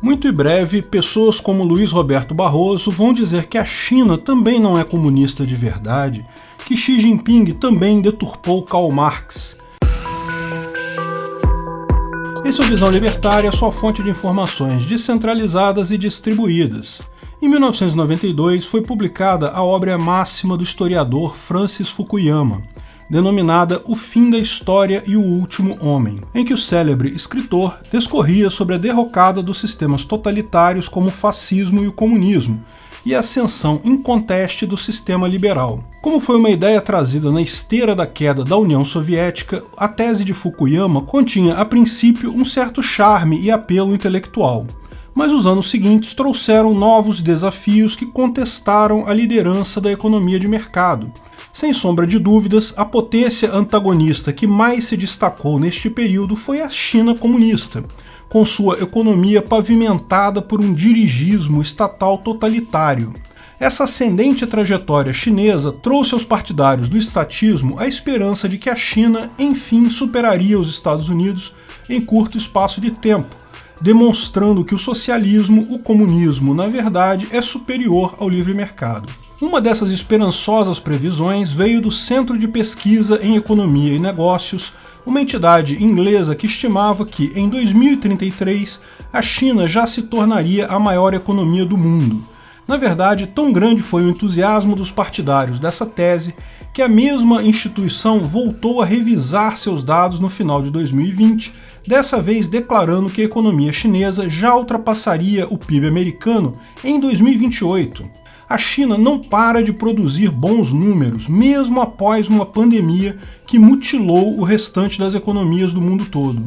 Muito em breve, pessoas como Luiz Roberto Barroso vão dizer que a China também não é comunista de verdade, que Xi Jinping também deturpou Karl Marx. Esse é o Visão Libertária, sua fonte de informações descentralizadas e distribuídas. Em 1992 foi publicada a obra máxima do historiador Francis Fukuyama, denominada O Fim da História e o Último Homem, em que o célebre escritor discorria sobre a derrocada dos sistemas totalitários como o fascismo e o comunismo, e a ascensão inconteste do sistema liberal. Como foi uma ideia trazida na esteira da queda da União Soviética, a tese de Fukuyama continha, a princípio, um certo charme e apelo intelectual. Mas os anos seguintes trouxeram novos desafios que contestaram a liderança da economia de mercado. Sem sombra de dúvidas, a potência antagonista que mais se destacou neste período foi a China comunista, com sua economia pavimentada por um dirigismo estatal totalitário. Essa ascendente trajetória chinesa trouxe aos partidários do estatismo a esperança de que a China, enfim, superaria os Estados Unidos em curto espaço de tempo, demonstrando que o socialismo, o comunismo, na verdade, é superior ao livre mercado. Uma dessas esperançosas previsões veio do Centro de Pesquisa em Economia e Negócios, uma entidade inglesa que estimava que, em 2033, a China já se tornaria a maior economia do mundo. Na verdade, tão grande foi o entusiasmo dos partidários dessa tese que a mesma instituição voltou a revisar seus dados no final de 2020, dessa vez declarando que a economia chinesa já ultrapassaria o PIB americano em 2028. A China não para de produzir bons números, mesmo após uma pandemia que mutilou o restante das economias do mundo todo.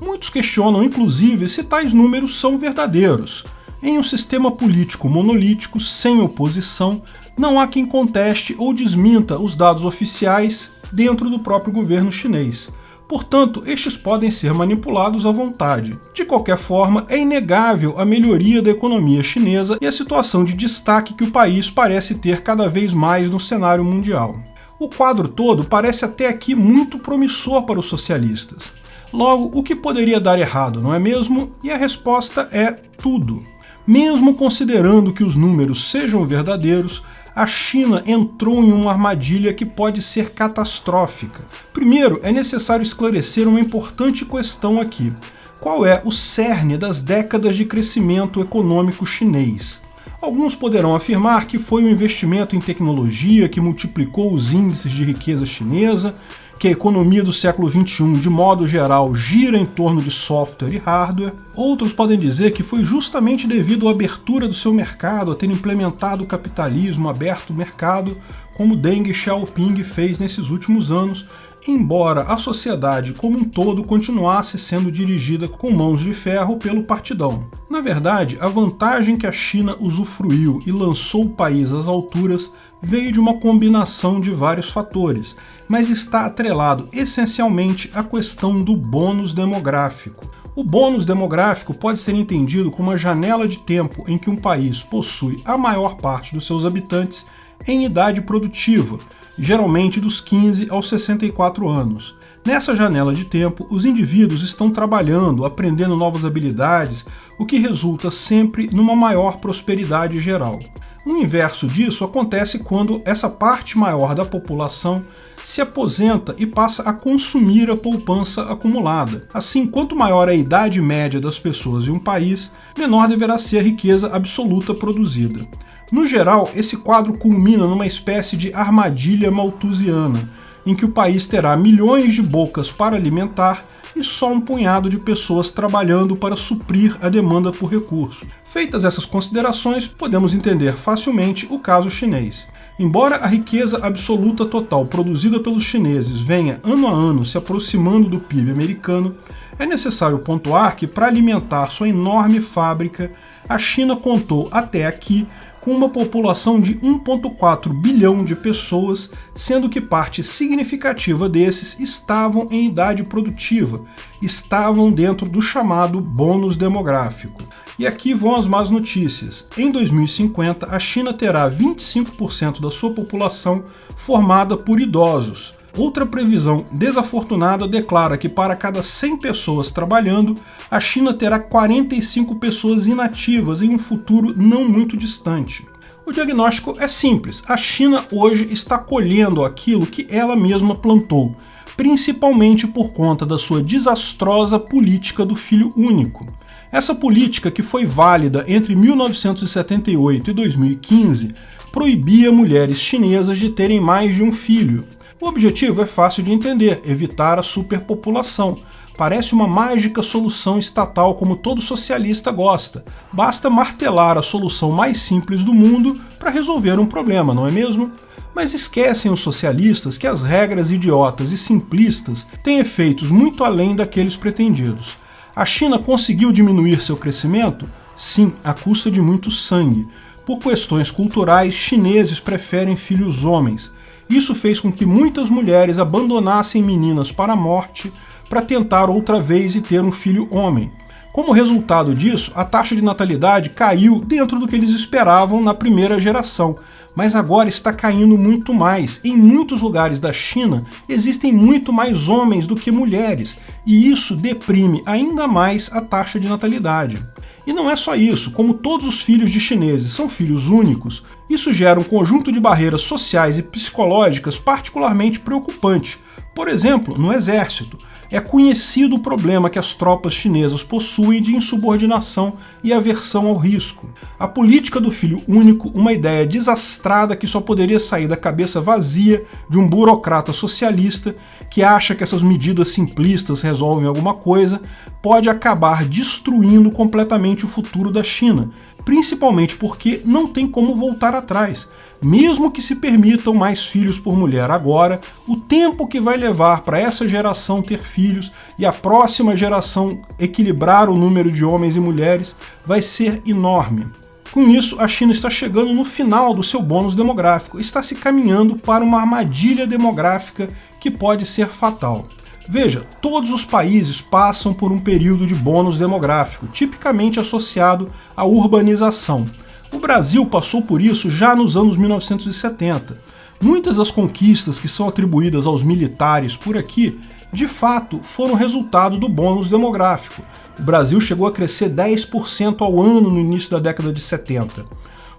Muitos questionam, inclusive, se tais números são verdadeiros. Em um sistema político monolítico, sem oposição, não há quem conteste ou desminta os dados oficiais dentro do próprio governo chinês. Portanto, estes podem ser manipulados à vontade. De qualquer forma, é inegável a melhoria da economia chinesa e a situação de destaque que o país parece ter cada vez mais no cenário mundial. O quadro todo parece até aqui muito promissor para os socialistas. Logo, o que poderia dar errado, não é mesmo? E a resposta é tudo. Mesmo considerando que os números sejam verdadeiros, a China entrou em uma armadilha que pode ser catastrófica. Primeiro, é necessário esclarecer uma importante questão aqui. Qual é o cerne das décadas de crescimento econômico chinês? Alguns poderão afirmar que foi o investimento em tecnologia que multiplicou os índices de riqueza chinesa, que a economia do século XXI, de modo geral, gira em torno de software e hardware. Outros podem dizer que foi justamente devido à abertura do seu mercado, a ter implementado o capitalismo aberto ao mercado, como Deng Xiaoping fez nesses últimos anos, embora a sociedade como um todo continuasse sendo dirigida com mãos de ferro pelo partidão. Na verdade, a vantagem que a China usufruiu e lançou o país às alturas veio de uma combinação de vários fatores, mas está atrelado essencialmente à questão do bônus demográfico. O bônus demográfico pode ser entendido como uma janela de tempo em que um país possui a maior parte dos seus habitantes em idade produtiva, geralmente dos 15 aos 64 anos. Nessa janela de tempo, os indivíduos estão trabalhando, aprendendo novas habilidades, o que resulta sempre numa maior prosperidade geral. O inverso disso acontece quando essa parte maior da população se aposenta e passa a consumir a poupança acumulada. Assim, quanto maior a idade média das pessoas em um país, menor deverá ser a riqueza absoluta produzida. No geral, esse quadro culmina numa espécie de armadilha malthusiana, em que o país terá milhões de bocas para alimentar e só um punhado de pessoas trabalhando para suprir a demanda por recursos. Feitas essas considerações, podemos entender facilmente o caso chinês. Embora a riqueza absoluta total produzida pelos chineses venha ano a ano se aproximando do PIB americano, é necessário pontuar que, para alimentar sua enorme fábrica, a China contou até aqui com uma população de 1,4 bilhão de pessoas, sendo que parte significativa desses estavam em idade produtiva, estavam dentro do chamado bônus demográfico. E aqui vão as más notícias. Em 2050, a China terá 25% da sua população formada por idosos. Outra previsão desafortunada declara que para cada 100 pessoas trabalhando, a China terá 45 pessoas inativas em um futuro não muito distante. O diagnóstico é simples: a China hoje está colhendo aquilo que ela mesma plantou, principalmente por conta da sua desastrosa política do filho único. Essa política, que foi válida entre 1978 e 2015, proibia mulheres chinesas de terem mais de um filho. O objetivo é fácil de entender: evitar a superpopulação. Parece uma mágica solução estatal como todo socialista gosta. Basta martelar a solução mais simples do mundo para resolver um problema, não é mesmo? Mas esquecem os socialistas que as regras idiotas e simplistas têm efeitos muito além daqueles pretendidos. A China conseguiu diminuir seu crescimento? Sim, à custa de muito sangue. Por questões culturais, chineses preferem filhos homens. Isso fez com que muitas mulheres abandonassem meninas para a morte para tentar outra vez e ter um filho homem. Como resultado disso, a taxa de natalidade caiu dentro do que eles esperavam na primeira geração, mas agora está caindo muito mais. Em muitos lugares da China existem muito mais homens do que mulheres, e isso deprime ainda mais a taxa de natalidade. E não é só isso: como todos os filhos de chineses são filhos únicos, isso gera um conjunto de barreiras sociais e psicológicas particularmente preocupante. Por exemplo, no exército, é conhecido o problema que as tropas chinesas possuem de insubordinação e aversão ao risco. A política do filho único, uma ideia desastrada que só poderia sair da cabeça vazia de um burocrata socialista que acha que essas medidas simplistas resolvem alguma coisa, pode acabar destruindo completamente o futuro da China, principalmente porque não tem como voltar atrás. Mesmo que se permitam mais filhos por mulher agora, o tempo que vai levar para essa geração ter filhos e a próxima geração equilibrar o número de homens e mulheres vai ser enorme. Com isso, a China está chegando no final do seu bônus demográfico, está se caminhando para uma armadilha demográfica que pode ser fatal. Veja, todos os países passam por um período de bônus demográfico, tipicamente associado à urbanização. O Brasil passou por isso já nos anos 1970. Muitas das conquistas que são atribuídas aos militares por aqui, de fato, foram resultado do bônus demográfico. O Brasil chegou a crescer 10% ao ano no início da década de 70.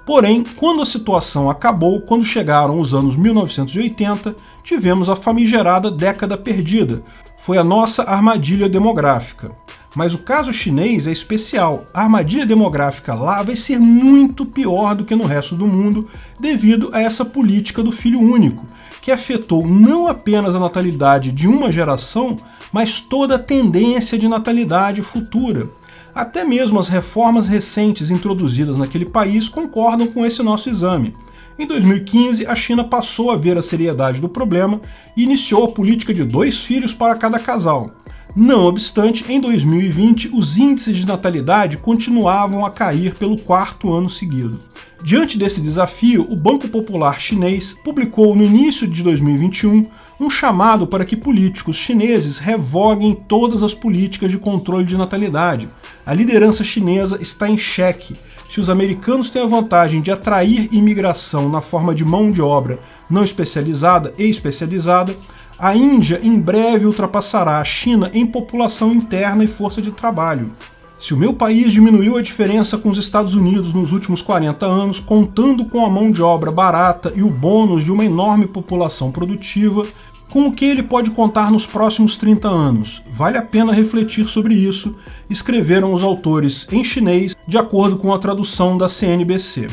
Porém, quando a situação acabou, quando chegaram os anos 1980, tivemos a famigerada década perdida. Foi a nossa armadilha demográfica. Mas o caso chinês é especial. A armadilha demográfica lá vai ser muito pior do que no resto do mundo devido a essa política do filho único, que afetou não apenas a natalidade de uma geração, mas toda a tendência de natalidade futura. Até mesmo as reformas recentes introduzidas naquele país concordam com esse nosso exame. Em 2015, a China passou a ver a seriedade do problema e iniciou a política de 2 filhos para cada casal. Não obstante, em 2020, os índices de natalidade continuavam a cair pelo 4º ano seguido. Diante desse desafio, o Banco Popular Chinês publicou no início de 2021 um chamado para que políticos chineses revoguem todas as políticas de controle de natalidade. A liderança chinesa está em xeque. Se os americanos têm a vantagem de atrair imigração na forma de mão de obra não especializada e especializada, a Índia em breve ultrapassará a China em população interna e força de trabalho. Se o meu país diminuiu a diferença com os Estados Unidos nos últimos 40 anos, contando com a mão de obra barata e o bônus de uma enorme população produtiva, com o que ele pode contar nos próximos 30 anos? Vale a pena refletir sobre isso, escreveram os autores em chinês, de acordo com a tradução da CNBC.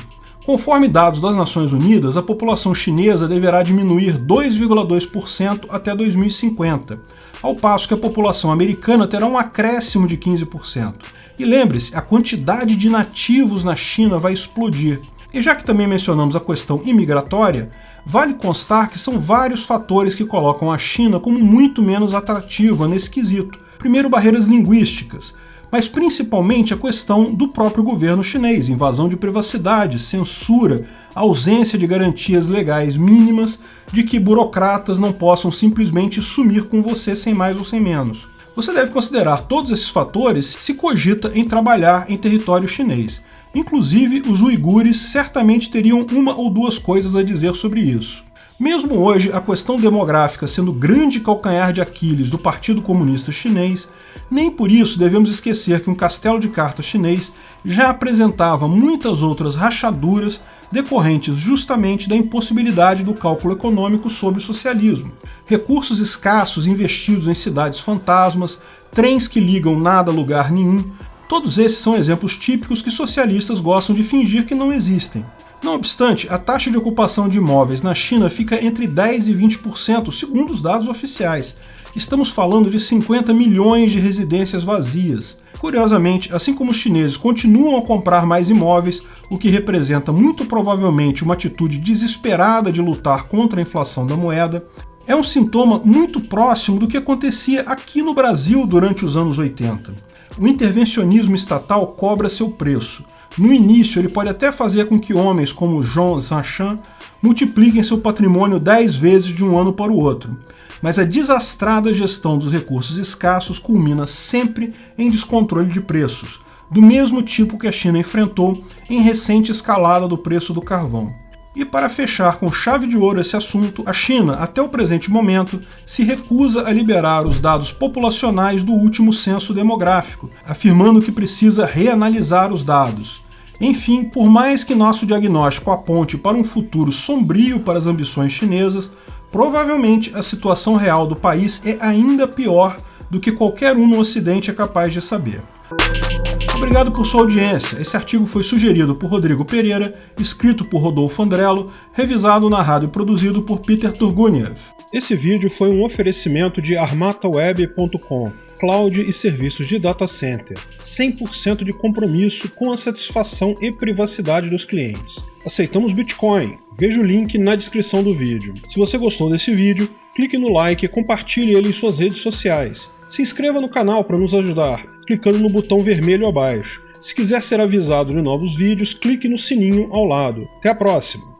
Conforme dados das Nações Unidas, a população chinesa deverá diminuir 2,2% até 2050, ao passo que a população americana terá um acréscimo de 15%. E lembre-se, a quantidade de nativos na China vai explodir. E já que também mencionamos a questão imigratória, vale constar que são vários fatores que colocam a China como muito menos atrativa nesse quesito. Primeiro, barreiras linguísticas, mas principalmente a questão do próprio governo chinês: invasão de privacidade, censura, ausência de garantias legais mínimas de que burocratas não possam simplesmente sumir com você sem mais ou sem menos. Você deve considerar todos esses fatores se cogita em trabalhar em território chinês. Inclusive, os uigures certamente teriam uma ou duas coisas a dizer sobre isso. Mesmo hoje, a questão demográfica sendo o grande calcanhar de Aquiles do Partido Comunista Chinês, nem por isso devemos esquecer que um castelo de cartas chinês já apresentava muitas outras rachaduras decorrentes justamente da impossibilidade do cálculo econômico sob o socialismo. Recursos escassos investidos em cidades fantasmas, trens que ligam nada a lugar nenhum, todos esses são exemplos típicos que socialistas gostam de fingir que não existem. Não obstante, a taxa de ocupação de imóveis na China fica entre 10% e 20%, segundo os dados oficiais. Estamos falando de 50 milhões de residências vazias. Curiosamente, assim como os chineses continuam a comprar mais imóveis, o que representa muito provavelmente uma atitude desesperada de lutar contra a inflação da moeda, é um sintoma muito próximo do que acontecia aqui no Brasil durante os anos 80. O intervencionismo estatal cobra seu preço. No início, ele pode até fazer com que homens como Zhong Zhanshan multipliquem seu patrimônio 10 vezes de um ano para o outro. Mas a desastrada gestão dos recursos escassos culmina sempre em descontrole de preços, do mesmo tipo que a China enfrentou em recente escalada do preço do carvão. E para fechar com chave de ouro esse assunto, a China, até o presente momento, se recusa a liberar os dados populacionais do último censo demográfico, afirmando que precisa reanalisar os dados. Enfim, por mais que nosso diagnóstico aponte para um futuro sombrio para as ambições chinesas, provavelmente a situação real do país é ainda pior do que qualquer um no Ocidente é capaz de saber. Obrigado por sua audiência. Esse artigo foi sugerido por Rodrigo Pereira, escrito por Rodolfo Andrello, revisado, narrado e produzido por Peter Turguniev. Esse vídeo foi um oferecimento de armataweb.com, cloud e serviços de data center, 100% de compromisso com a satisfação e privacidade dos clientes. Aceitamos Bitcoin. Veja o link na descrição do vídeo. Se você gostou desse vídeo, clique no like e compartilhe ele em suas redes sociais. Se inscreva no canal para nos ajudar, clicando no botão vermelho abaixo. Se quiser ser avisado de novos vídeos, clique no sininho ao lado. Até a próxima!